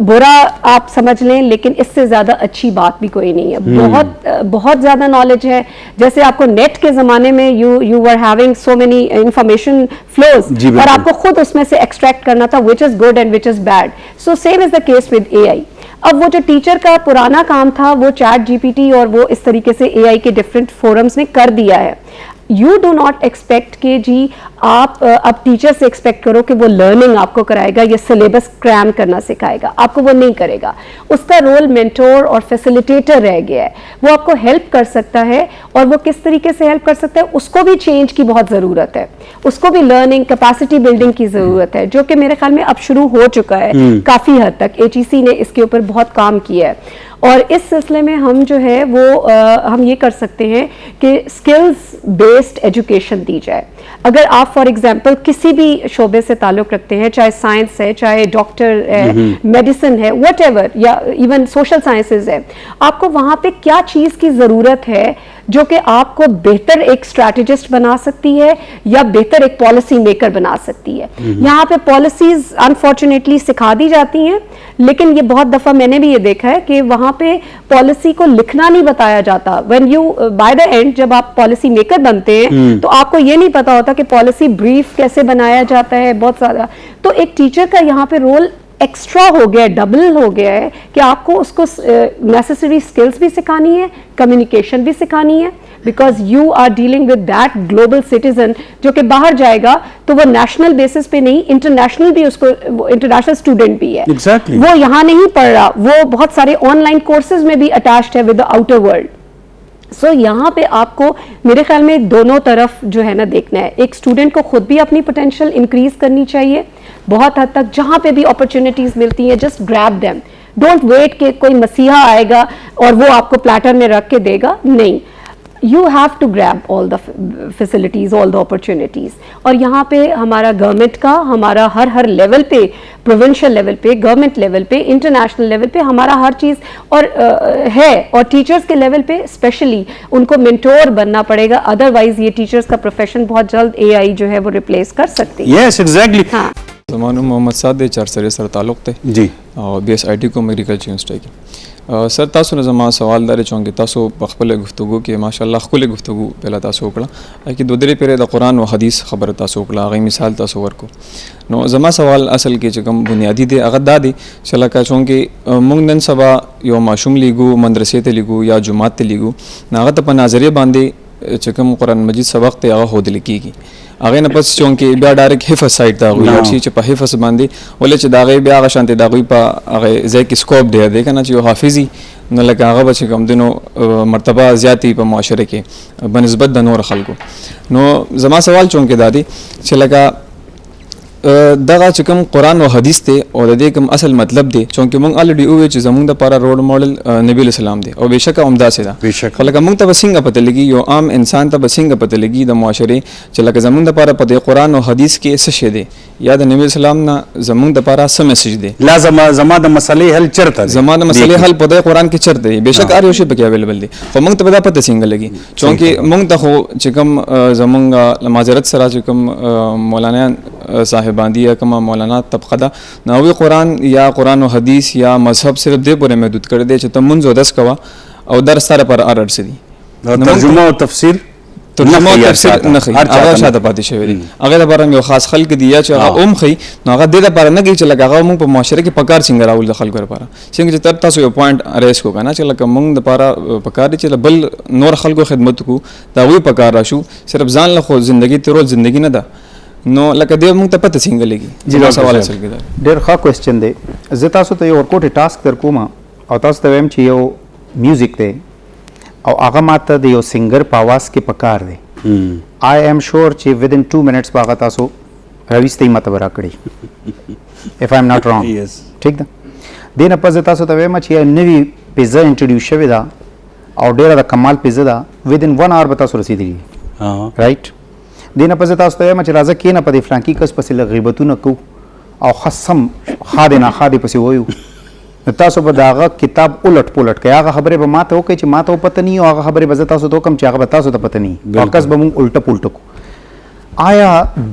برا آپ سمجھ لیں لیکن اس سے زیادہ اچھی بات بھی کوئی نہیں ہے. بہت زیادہ نالج ہے. جیسے آپ کو نیٹ کے زمانے میں you were having so many information flows, اور آپ کو خود اس میں سے ایکسٹریکٹ کرنا تھا which is good and which is bad. So same is the case with A I. اب وہ جو ٹیچر کا پرانا کام تھا وہ چیٹ جی پی ٹی اور وہ اس طریقے سے اے آئی کے ڈفرینٹ فورمز نے کر دیا ہے. یو ڈو ناٹ ایکسپیکٹ کہ جی آپ اب ٹیچر سے ایکسپیکٹ کرو کہ وہ لرننگ آپ کو کرائے گا یا سلیبس کریم کرنا سکھائے گا، آپ کو وہ نہیں کرے گا. اس کا رول مینٹور اور فیسیلیٹیٹر رہ گیا ہے. وہ آپ کو ہیلپ کر سکتا ہے، اور وہ کس طریقے سے ہیلپ کر سکتا ہے، اس کو بھی چینج کی بہت ضرورت ہے، اس کو بھی لرننگ کیپیسٹی بلڈنگ کی ضرورت ہے، جو کہ میرے خیال میں اب شروع ہو چکا ہے کافی حد تک. HEC نے اس کے اوپر بہت کام کیا ہے، اور اس سلسلے میں ہم جو ہے وہ ہم یہ کر سکتے ہیں کہ اسکلز بیسڈ ایجوکیشن دی جائے. اگر آپ فار ایگزامپل کسی بھی شعبے سے تعلق رکھتے ہیں، چاہے سائنس ہے، چاہے ڈاکٹر ہے، میڈیسن ہے، واٹ ایور، یا ایون سوشل سائنسز ہے، آپ کو وہاں پہ کیا چیز کی ضرورت ہے جو کہ آپ کو بہتر ایک اسٹریٹجسٹ بنا سکتی ہے یا بہتر ایک پالیسی میکر بنا سکتی ہے. یہاں پہ پالیسیز انفارچونیٹلی سکھا دی جاتی ہیں، لیکن یہ بہت دفعہ میں نے بھی یہ دیکھا ہے کہ وہاں پہ پالیسی کو لکھنا نہیں بتایا جاتا. When you by the and جب آپ پالیسی میکر بنتے ہیں تو آپ کو یہ نہیں پتا ہوتا کہ پالیسی بریف کیسے بنایا جاتا ہے بہت زیادہ. تو ایک ٹیچر کا یہاں پہ رول ایکسٹرا ہو گیا ہے، ڈبل ہو گیا ہے، کہ آپ کو اس کو نیسیسری اسکلز بھی سکھانی ہے، کمیونیکیشن بھی سکھانی ہے، because you are dealing with that global citizen جو کہ باہر جائے گا تو وہ نیشنل بیسس پہ نہیں، انٹرنیشنل بھی اس کو، انٹرنیشنل اسٹوڈنٹ بھی ہے. وہ یہاں نہیں پڑھ رہا، وہ بہت سارے آن لائن کورسز میں بھی اٹیچڈ ہے ود دا آؤٹر ورلڈ. سو یہاں پہ آپ کو میرے خیال میں دونوں طرف جو ہے نا دیکھنا ہے. ایک اسٹوڈنٹ کو خود بھی اپنی پوٹینشیل انکریز کرنی چاہیے بہت حد تک. جہاں پہ بھی اپرچونیٹیز ملتی ہیں جسٹ گریب دیم. ڈونٹ ویٹ کہ کوئی مسیحا آئے گا اور وہ آپ کو پلیٹر میں رکھ کے دے گا. نہیں، you have to grab all the facilities, all the opportunities. اور یہاں پہ ہمارا گورنمنٹ کا، ہمارا ہر لیول پہ، پروونشل لیول پہ، گورنمنٹ لیول پہ، انٹرنیشنل لیول پہ ہمارا ہر چیز اور ہے. اور ٹیچرز کے لیول پہ اسپیشلی ان کو مینٹور بننا پڑے گا، ادروائز یہ ٹیچرز کا پروفیشن بہت جلد اے آئی جو ہے وہ ریپلیس کر سکتی ہے. Yes exactly. ہاں، زمانو محمد سعد چار سره سره تعلق ته جی BSIT کوم اګریکلچر یونیورسيټي کې. سر تاسو نه زما سوال دار چون کې تاسو په خپل گفتگو کې ماشاءالله خپل گفتگو پهلا تاسو وکړه چې دوه درې پیره د قرآن او حدیث خبره تاسو وکړه، هغه مثال تاسو ورکو. نو زما سوال اصل کې چې کوم بنیادی دی هغه دا دی چې لکه چون کې موږ نن سبا یو ماشوم لیګو، مدرسې ته لیګو یا جماعت ته لیګو، هغه ته په نظریه باندې چې کوم قرآن مجید سبق ته هغه ښودل کېږي هغې نه پس چونکې بیا ډایرکټ حفظ سایډ ته هغوی لاړ شي چې په حفظ باندې ولې چې د هغې بیا هغه شانتې د هغوی په هغې ځای کې سکوپ ډېر دی که نه چې یو حافظ وي نو لکه هغه به چې کوم دنو مرتبه زیاتې په معاشره کې بنسبت د نور خلکو. نو زما سوال چونکې دا دی چې لکه دغه چې کوم قرآن او حدیث دی او د دې کوم اصل مطلب دی چونکې موږ الریډي وویل چې زموږ دپاره روډ موډل نبی السلام دی او بېشکه همداسې ده خو لکه موږ ته به څنګه پته لګي یو عام انسان ته به څنګه پته لګي د معاشرې چې لکه زموږ دپاره په دې قرآن او حدیث کې څه شی دی یا د نبی السلام نه زموږ دپاره څه میسج دی لا زما د مسلې حل چرته دی زما د مسلې حل په دې قرآن کې چرته دی بېشکه هر یو شی پکې اویلیبل دی خو موږ ته به دا پته څنګه لګي چونکې موږ ته خو چې کوم زموږ معذرت سره چې کوم مولانا صاحبان دي یا کومه مولانا طبقه ده نو هغوی قرآن یا قرآن و حدیث یا مذهب صرف دې پورې محدود کړی دی چې ته مونځ او دس کوه او درس تا لپاره هر څه دي ترجمه او تفسیر ترجمه او تفسیر نه ښیي هغه شاته پاتې شوی دی هغې لپاره یو خاص خلک دي یا چې هغه هم ښیي نو هغه دې لپاره نه کوي چې لکه هغه مونږ په معاشره کې پکار څنګه راول د خلکو لپاره څنګه چې تاسو یو پوینټ ریس کو که نه چې لکه مونږ دپاره پکار دی چې بل نور خلکو خدمت وکړو د هغوی پکار راشو صرف ځان له خو زندګي تیرول زندګي نه ده نو لکه دې موږ ته پته څنګه لګي جی سوال اصل کې ده ډېر ښه کوېسچن دی زه تاسو ته یو ورکوټې ټاسک در کوم او تاسو ته وایم چې یو میوزیک دی او هغه ماته د یو سنګر په اواز کې پکار دی آی ایم شور چې ودن 2 منټس به هغه تاسو راویستی ماته به راکړي اف آی ایم ناٹ رانګ ټیک ده دې نه پس تاسو ته وایم چې یو نوي پیزا انټروډیوس شوې ده او ډېره د کمال پیزا ده ودن 1 آور به تاسو رسېدلي رایټ دې نه پس تاسو ته وایم چې راځه کښېنه په دې فلانکي کس پسې لږ غیبتونه کوو او خصم خادې ناخادې پسې وایو نو تاسو به د هغه کتاب الټ پلټ کوئ هغه خبرې به ما ته وکړئ چې ما ته پته نه وي او هغه خبرې به زه تاسو ته وکړم چې هغه به تاسو ته پته نه وي او کس به مونږ الټه پلټه کړو آیا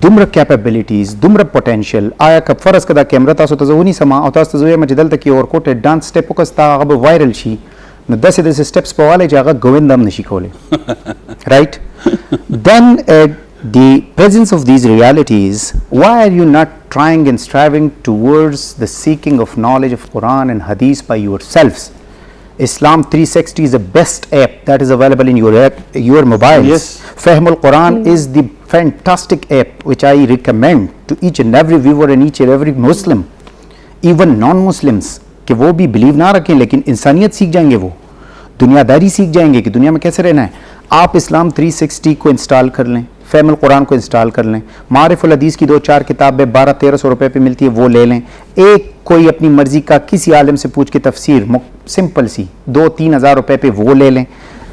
دومره کیپبلیټیز دومره پوټینشیل آیا که فرض که دا کیمره تاسو ته زه ونیسم او تاسو ته زه ووایم چې دلته کې ورکوټ ډانس سټپ وکړه ستا هغه به وایرل شي نو داسې داسې سټپس به والی چې هغه ګویند هم نشي کولی رایټ دین the presence of these realities, why are you not trying and striving towards the seeking of knowledge of Quran and Hadith by yourselves? Islam 360 is the best app that is available in your mobiles. Yes. Fahm al-Quran is the fantastic app which I recommend to each and every viewer and each and every Muslim, even non-Muslims, کہ وہ بھی believe نہ رکھیں لیکن انسانیت سیکھ جائیں گے وہ دنیا داری سیکھ جائیں گے کہ دنیا میں کیسے رہنا ہے. آپ اسلام 360 کو انسٹال کر لیں فہم القرآن کو انسٹال کر لیں معارف الحدیث کی 2-4 کتابیں 1200-1300 روپے پہ ملتی ہے وہ لے لیں ایک کوئی اپنی مرضی کا کسی عالم سے پوچھ کے تفسیر سمپل سی 2-3 ہزار روپے پہ وہ لے لیں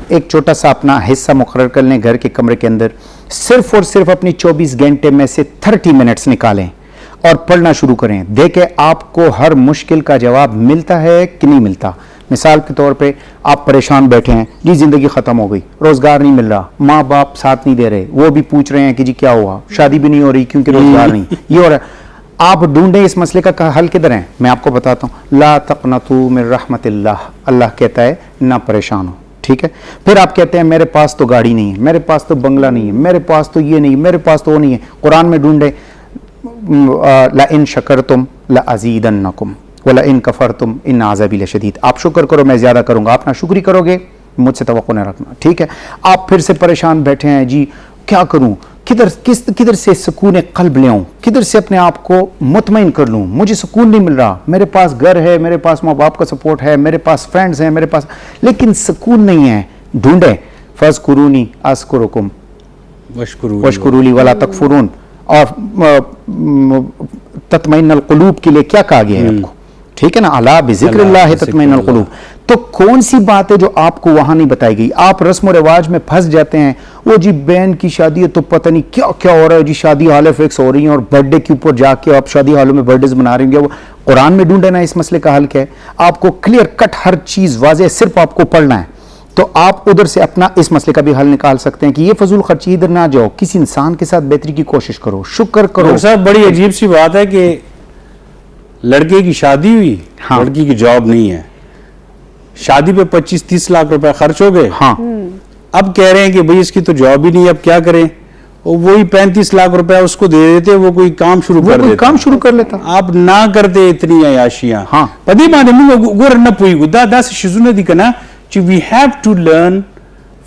ایک چھوٹا سا اپنا حصہ مقرر کر لیں گھر کے کمرے کے اندر صرف اور صرف اپنی 24 گھنٹے میں سے 30 منٹس نکالیں اور پڑھنا شروع کریں دیکھیں آپ کو ہر مشکل کا جواب ملتا ہے کہ نہیں ملتا. مثال کے طور پہ آپ پریشان بیٹھے ہیں جی زندگی ختم ہو گئی روزگار نہیں مل رہا ماں باپ ساتھ نہیں دے رہے وہ بھی پوچھ رہے ہیں کہ جی کیا ہوا شادی بھی نہیں ہو رہی کیونکہ روزگار نہیں یہ ہو رہا ہے آپ ڈھونڈیں اس مسئلے کا حل کدھر ہے میں آپ کو بتاتا ہوں لا تقنطوا من رحمت اللہ کہتا ہے نہ پریشان ہو ٹھیک ہے. پھر آپ کہتے ہیں میرے پاس تو گاڑی نہیں ہے میرے پاس تو بنگلہ نہیں ہے میرے پاس تو یہ نہیں میرے پاس تو وہ نہیں ہے قرآن میں ڈھونڈیں لئن شکرتم لازیدنکم وَلَئِن كَفَرْتُمْ إِنَّ عَذَابِي لَشَدِيدٌ آپ شکر کرو میں زیادہ کروں گا آپ ناشکری کرو گے مجھ سے توقع نہ رکھنا ٹھیک ہے. آپ پھر سے پریشان بیٹھے ہیں جی کیا کروں کدھر سے سکون قلب لے آؤں کدھر سے اپنے آپ کو مطمئن کر لوں مجھے سکون نہیں مل رہا میرے پاس گھر ہے میرے پاس ماں باپ کا سپورٹ ہے میرے پاس فرینڈز ہیں میرے پاس لیکن سکون نہیں ہے ڈھونڈیں فاذکرونی اذکرکم واشکروا لی ولا تکفرون اور تطمئن القلوب کے لیے کیا کہا گیا ہے آپ کو ٹھیک ہے نا الا بذکر اللہ تطمئن القلوب. تو کون سی بات ہے جو آپ کو وہاں نہیں بتائی گئی آپ رسم و رواج میں پھنس جاتے ہیں وہ جی بہن کی شادی ہے تو پتہ نہیں کیا کیا ہو رہا ہے جی شادی ہالیں فکس ہو رہی ہیں اور برتھ ڈے کے اوپر جا کے آپ شادی ہالوں میں برتھ ڈیز منا رہے ہیں وہ قرآن میں ڈھونڈے نا اس مسئلے کا حل کیا ہے آپ کو کلیئر کٹ ہر چیز واضح صرف آپ کو پڑھنا ہے تو آپ ادھر سے اپنا اس مسئلے کا بھی حل نکال سکتے ہیں کہ یہ فضول خرچی ادھر نہ جاؤ کسی انسان کے ساتھ بہتری کی کوشش کرو شکر کرو. صاحب بڑی عجیب سی بات ہے کہ لڑکے کی شادی ہوئی لڑکی کی جاب نہیں ہے شادی پہ 25-30 لاکھ روپے خرچ ہو گئے اب کہہ رہے ہیں کہ بھئی اس کی تو جاب ہی نہیں اب کیا کریں وہی 35 لاکھ روپے اس کو دے دیتے وہ کوئی کام شروع کر لیتا آپ نہ کرتے اتنی عیاشیاں پدی باندې موږ ګور نه پوهیږو دا داسې شیزونه دي کنه چې we have to learn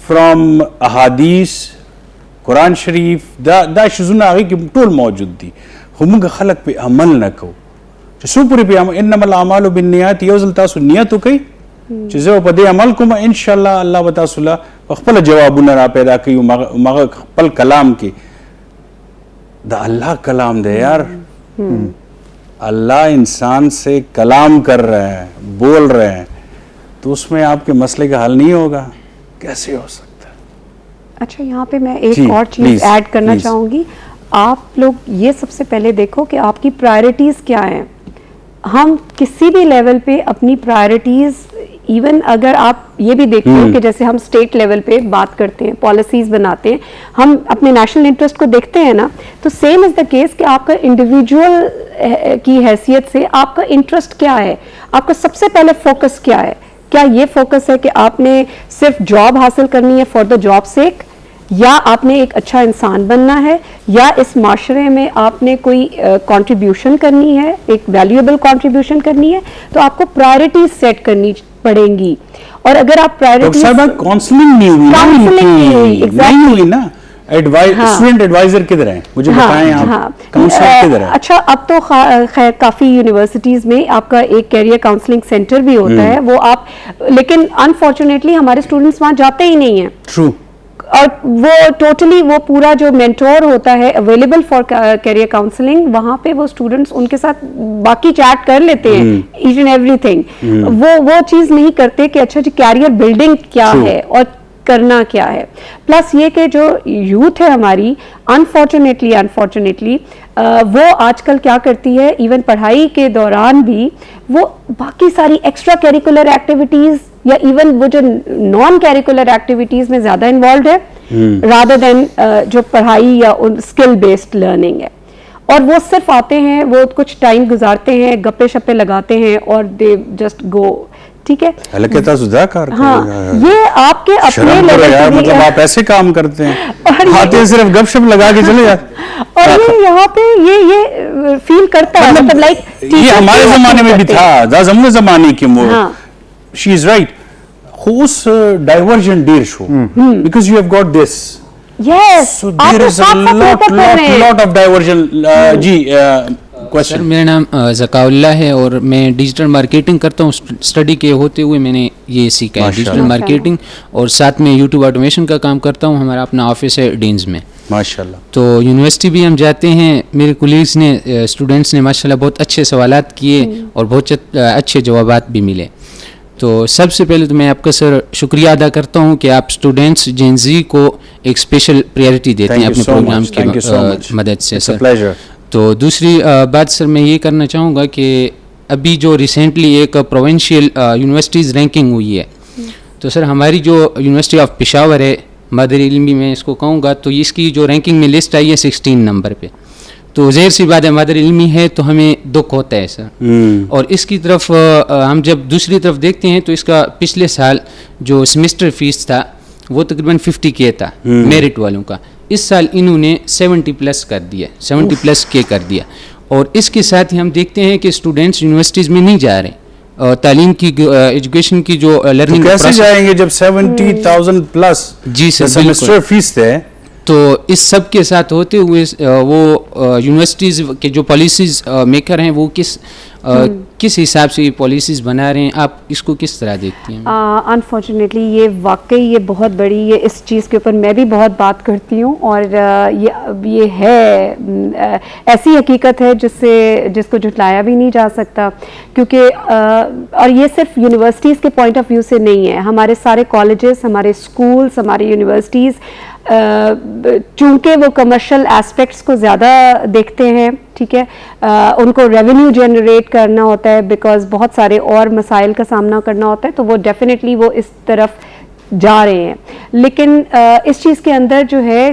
from احادیث قرآن شریف دا شزونه هغه کې ټول موجود دي خو موږ خلک په عمل نه کوو چې څو پورې په عمل انما الاعمال بالنیات یو ځل تاسو نیت وکړئ چې زه په دې عمل کوم ان شاء الله الله به تاسو له خپل جوابونه را پیدا کوي مغه خپل کلام کې دا الله کلام دی یار اللہ انسان سے کلام کر رہے ہیں بول رہے ہیں تو اس میں آپ کے مسئلے کا حل نہیں ہوگا کیسے ہو سکتا ہے. اچھا یہاں پہ میں ایک اور چیز ایڈ کرنا چاہوں گی. آپ لوگ یہ سب سے پہلے دیکھو کہ آپ کی پرائرٹیز کیا ہیں. ہم کسی بھی لیول پہ اپنی پرائرٹیز ایون اگر آپ یہ بھی دیکھتے ہو کہ جیسے ہم اسٹیٹ لیول پہ بات کرتے ہیں پالیسیز بناتے ہیں ہم اپنے نیشنل انٹرسٹ کو دیکھتے ہیں نا تو سیم از دا کیس کہ آپ کا انڈیویجول کی حیثیت سے آپ کا انٹرسٹ کیا ہے آپ کا سب سے پہلے فوکس کیا ہے. کیا یہ فوکس ہے کہ آپ نے صرف جاب حاصل کرنی ہے فار دا جاب سیک یا آپ نے ایک اچھا انسان بننا ہے یا اس معاشرے میں آپ نے کوئی کنٹریبیوشن کرنی ہے ایک ویلیویبل کنٹریبیوشن کرنی ہے تو آپ کو پرائرٹیز سیٹ کرنی پڑیں گی. اور اگر آپ پرائرٹیز کاؤنسلنگ نہیں ہوئی نا اسٹوڈنٹ ایڈوائزر کدھر ہیں مجھے بتائیں آپ کاؤنسلر کدھر ہے. اچھا اب تو خیر کافی یونیورسٹیز میں آپ کا ایک کیریئر کاؤنسلنگ سینٹر بھی ہوتا ہے وہ آپ لیکن انفارچونیٹلی ہمارے اسٹوڈنٹس وہاں جاتے ہی نہیں ہیں. ٹرو. اور وہ ٹوٹلی وہ پورا جو مینٹور ہوتا ہے اویلیبل فار کیریئر کاؤنسلنگ وہاں پہ وہ اسٹوڈنٹس ان کے ساتھ باقی چیٹ کر لیتے ہیں ایچ اینڈ ایوری تھنگ وہ چیز نہیں کرتے کہ اچھا جی کیریئر بلڈنگ کیا ہے اور کرنا کیا ہے. پلس یہ کہ جو یوتھ ہے ہماری انفارچونیٹلی وہ آج کل کیا کرتی ہے ایون پڑھائی کے دوران بھی وہ باقی ساری ایکسٹرا کیریکولر ایکٹیویٹیز یا ایون وہ جو نان کیریکولر ایکٹیویٹیز میں زیادہ انوالوڈ ہے رادر دین جو پڑھائی یا اسکل بیسڈ لرننگ ہے. اور وہ صرف آتے ہیں وہ کچھ ٹائم گزارتے ہیں گپے شپے لگاتے ہیں اور دے جسٹ گو. ٹھیک ہے ہاں یہ آپ کے اپنے مطلب آپ ایسے کام کرتے ہیں آتے صرف گپ شپ لگا کے چلے جاتے اور یہ یہاں پہ یہ فیل کرتا ہے مطلب لائک یہ ہمارے زمانے میں بھی تھا زمانے زمانے کی وہ شی از رائٹ خوش ڈائیورژن ڈیر شو because you have got this yes so there is a lot of diversion. جی سر میرا نام ذکاء اللہ ہے اور میں ڈیجیٹل مارکیٹنگ کرتا ہوں. اسٹڈی کے ہوتے ہوئے میں نے یہ سیکھا ہے ڈیجیٹل مارکیٹنگ اور ساتھ میں یوٹیوب آٹومیشن کا کام کرتا ہوں. ہمارا اپنا آفس ہے ڈینز میں ماشاء اللہ. تو یونیورسٹی بھی ہم جاتے ہیں میرے کولیگس نے اسٹوڈنٹس نے ماشاء اللہ بہت اچھے سوالات کیے اور بہت اچھے جوابات بھی ملے. تو سب سے پہلے تو میں آپ کا سر شکریہ ادا کرتا ہوں کہ آپ اسٹوڈنٹس جین زی کو ایک اسپیشل پریارٹی دیتے ہیں اپنے پروگرام کی مدد سے سر. تو دوسری بات سر میں یہ کرنا چاہوں گا کہ ابھی جو ریسنٹلی ایک پروونشیل یونیورسٹیز رینکنگ ہوئی ہے تو سر ہماری جو یونیورسٹی آف پشاور ہے مادری علمی میں اس کو کہوں گا تو اس کی جو رینکنگ میں لسٹ آئی ہے 16 نمبر پہ. تو ظاہر سی بات ہے مادری علمی ہے تو ہمیں دکھ ہوتا ہے سر. اور اس کی طرف ہم جب دوسری طرف دیکھتے ہیں تو اس کا پچھلے سال جو سیمسٹر فیس تھا وہ تقریباً 50K تھا میرٹ والوں کا. اس سال انہوں نے 70+ کر دیا 70+ کر دیا. اور اس کے ساتھ ہی ہم دیکھتے ہیں کہ اسٹوڈنٹس یونیورسٹیز میں نہیں جا رہے تعلیم کی ایجوکیشن کی جو لرننگ کیسے جائیں گے جب 70,000+ جی سر سیمسٹر فیس ہے. تو اس سب کے ساتھ ہوتے ہوئے وہ یونیورسٹیز کے جو پالیسیز میکر ہیں وہ کس حساب سے یہ پالیسیز بنا رہے ہیں آپ اس کو کس طرح دیکھتی ہیں؟ انفارچونیٹلی یہ واقعی یہ بہت بڑی یہ اس چیز کے اوپر میں بھی بہت بات کرتی ہوں اور یہ ہے ایسی حقیقت ہے جس کو جھٹلایا بھی نہیں جا سکتا کیونکہ اور یہ صرف یونیورسٹیز کے پوائنٹ آف ویو سے نہیں ہے. ہمارے سارے کالجز ہمارے اسکولس ہمارے یونیورسٹیز چونکہ وہ کمرشل ایسپیکٹس کو زیادہ دیکھتے ہیں ٹھیک ہے ان کو ریونیو جنریٹ کرنا ہوتا ہے بیکاز بہت سارے اور مسائل کا سامنا کرنا ہوتا ہے تو وہ ڈیفینیٹلی وہ اس طرف جا رہے ہیں. لیکن اس چیز کے اندر جو ہے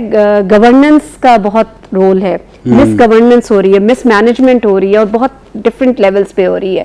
گورننس کا بہت رول ہے. مس گورننس ہو رہی ہے مس مینجمنٹ ہو رہی ہے اور بہت ڈفرینٹ لیولز پہ ہو رہی ہے.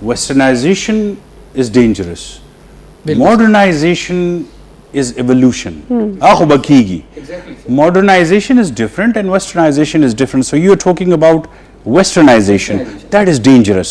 The westernization is dangerous. Modernization is evolution. Modernization is different and westernization is different. So you're talking about westernization. That is dangerous.